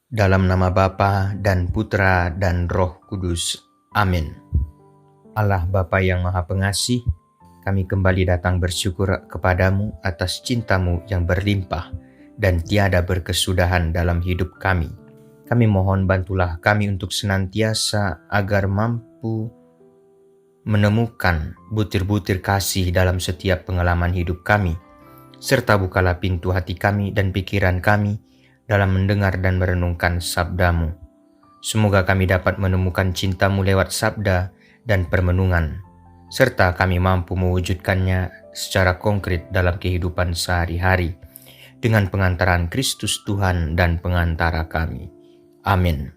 Dalam nama Bapa dan Putra dan Roh Kudus. Amin. Allah Bapa yang Maha Pengasih, kami kembali datang bersyukur kepadamu atas cintamu yang berlimpah dan tiada berkesudahan dalam hidup kami. Kami mohon bantulah kami untuk senantiasa agar mampu menemukan butir-butir kasih dalam setiap pengalaman hidup kami, serta bukalah pintu hati kami dan pikiran kami dalam mendengar dan merenungkan sabdamu. Semoga kami dapat menemukan cintamu lewat sabda dan permenungan, serta kami mampu mewujudkannya secara konkret dalam kehidupan sehari-hari, dengan pengantaran Kristus Tuhan dan pengantara kami. Amin.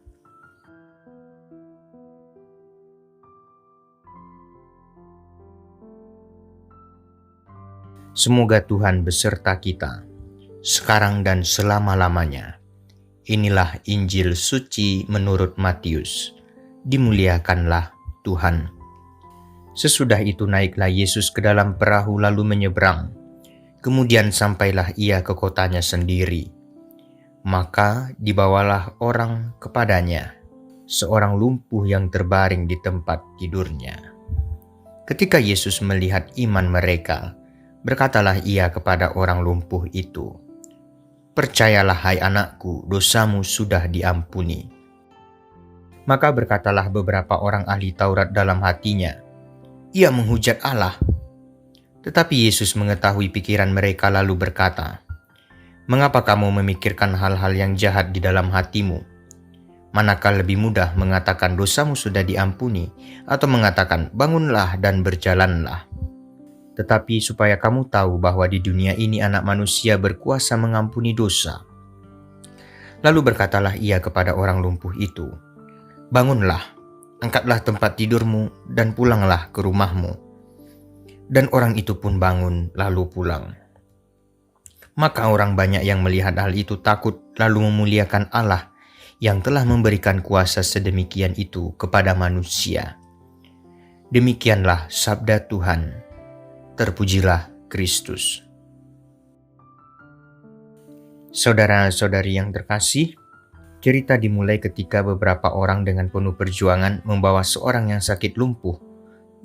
Semoga Tuhan beserta kita, sekarang dan selama-lamanya. Inilah Injil suci menurut Matius. Dimuliakanlah Tuhan. Sesudah itu naiklah Yesus ke dalam perahu lalu menyeberang. Kemudian sampailah ia ke kotanya sendiri. Maka dibawalah orang kepadanya, seorang lumpuh yang terbaring di tempat tidurnya. Ketika Yesus melihat iman mereka, berkatalah ia kepada orang lumpuh itu, "Percayalah hai anakku, dosamu sudah diampuni." Maka berkatalah beberapa orang ahli Taurat dalam hatinya, "Ia menghujat Allah." Tetapi Yesus mengetahui pikiran mereka lalu berkata, "Mengapa kamu memikirkan hal-hal yang jahat di dalam hatimu? Manakah lebih mudah mengatakan dosamu sudah diampuni, atau mengatakan bangunlah dan berjalanlah? Tetapi supaya kamu tahu bahwa di dunia ini Anak Manusia berkuasa mengampuni dosa." Lalu berkatalah ia kepada orang lumpuh itu, "Bangunlah, angkatlah tempat tidurmu dan pulanglah ke rumahmu." Dan orang itu pun bangun lalu pulang. Maka orang banyak yang melihat hal itu takut lalu memuliakan Allah yang telah memberikan kuasa sedemikian itu kepada manusia. Demikianlah sabda Tuhan. Terpujilah Kristus. Saudara-saudari yang terkasih, cerita dimulai ketika beberapa orang dengan penuh perjuangan membawa seorang yang sakit lumpuh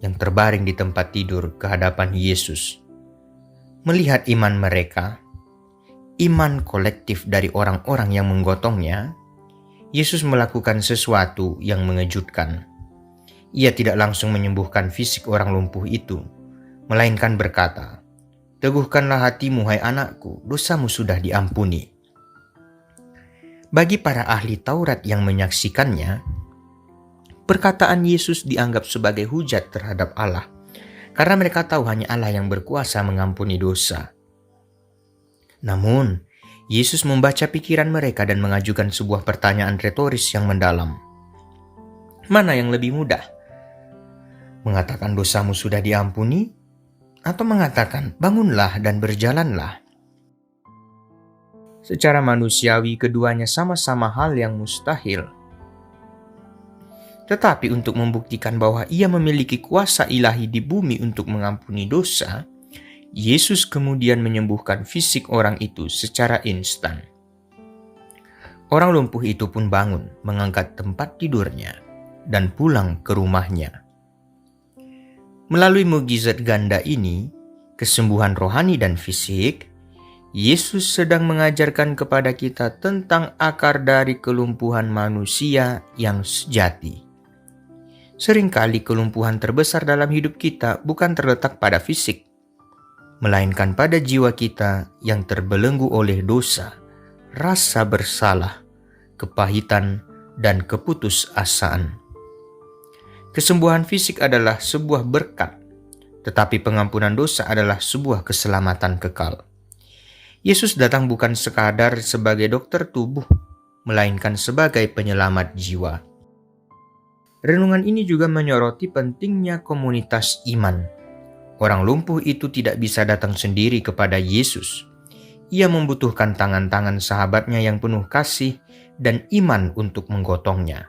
yang terbaring di tempat tidur ke hadapan Yesus. Melihat iman mereka, iman kolektif dari orang-orang yang menggotongnya, Yesus melakukan sesuatu yang mengejutkan. Ia tidak langsung menyembuhkan fisik orang lumpuh itu, melainkan berkata, "Teguhkanlah hatimu, hai anakku, dosamu sudah diampuni." Bagi para ahli Taurat yang menyaksikannya, perkataan Yesus dianggap sebagai hujat terhadap Allah, karena mereka tahu hanya Allah yang berkuasa mengampuni dosa. Namun, Yesus membaca pikiran mereka dan mengajukan sebuah pertanyaan retoris yang mendalam. Mana yang lebih mudah? Mengatakan dosamu sudah diampuni, atau mengatakan bangunlah dan berjalanlah? Secara manusiawi keduanya sama-sama hal yang mustahil. Tetapi untuk membuktikan bahwa ia memiliki kuasa ilahi di bumi untuk mengampuni dosa, Yesus kemudian menyembuhkan fisik orang itu secara instan. Orang lumpuh itu pun bangun, mengangkat tempat tidurnya, dan pulang ke rumahnya. Melalui mukjizat ganda ini, kesembuhan rohani dan fisik, Yesus sedang mengajarkan kepada kita tentang akar dari kelumpuhan manusia yang sejati. Seringkali kelumpuhan terbesar dalam hidup kita bukan terletak pada fisik, melainkan pada jiwa kita yang terbelenggu oleh dosa, rasa bersalah, kepahitan, dan keputusasaan. Kesembuhan fisik adalah sebuah berkat, tetapi pengampunan dosa adalah sebuah keselamatan kekal. Yesus datang bukan sekadar sebagai dokter tubuh, melainkan sebagai penyelamat jiwa. Renungan ini juga menyoroti pentingnya komunitas iman. Orang lumpuh itu tidak bisa datang sendiri kepada Yesus. Ia membutuhkan tangan-tangan sahabatnya yang penuh kasih dan iman untuk menggotongnya.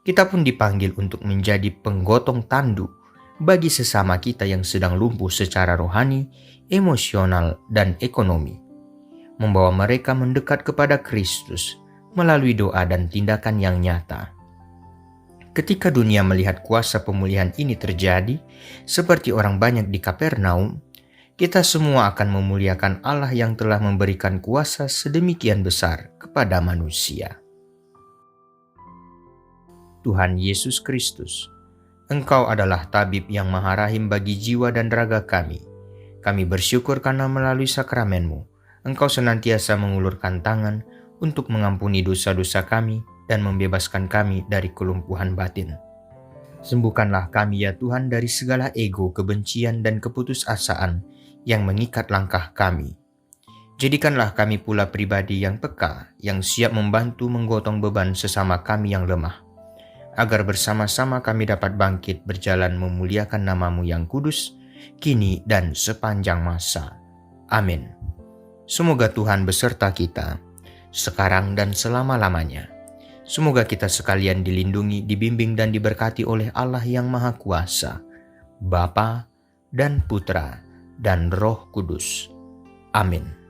Kita pun dipanggil untuk menjadi penggotong tanduk bagi sesama kita yang sedang lumpuh secara rohani, emosional, dan ekonomi. Membawa mereka mendekat kepada Kristus melalui doa dan tindakan yang nyata. Ketika dunia melihat kuasa pemulihan ini terjadi, seperti orang banyak di Kapernaum, kita semua akan memuliakan Allah yang telah memberikan kuasa sedemikian besar kepada manusia. Tuhan Yesus Kristus, Engkau adalah tabib yang maha rahim bagi jiwa dan raga kami. Kami bersyukur karena melalui sakramen-Mu, Engkau senantiasa mengulurkan tangan untuk mengampuni dosa-dosa kami dan membebaskan kami dari kelumpuhan batin. Sembuhkanlah kami ya Tuhan dari segala ego, kebencian, dan keputusasaan yang mengikat langkah kami. Jadikanlah kami pula pribadi yang peka, yang siap membantu menggotong beban sesama kami yang lemah, agar bersama-sama kami dapat bangkit berjalan memuliakan nama-Mu yang kudus, kini dan sepanjang masa. Amin. Semoga Tuhan beserta kita, sekarang dan selama-lamanya. Semoga kita sekalian dilindungi, dibimbing, dan diberkati oleh Allah yang Maha Kuasa, Bapa dan Putra dan Roh Kudus. Amin.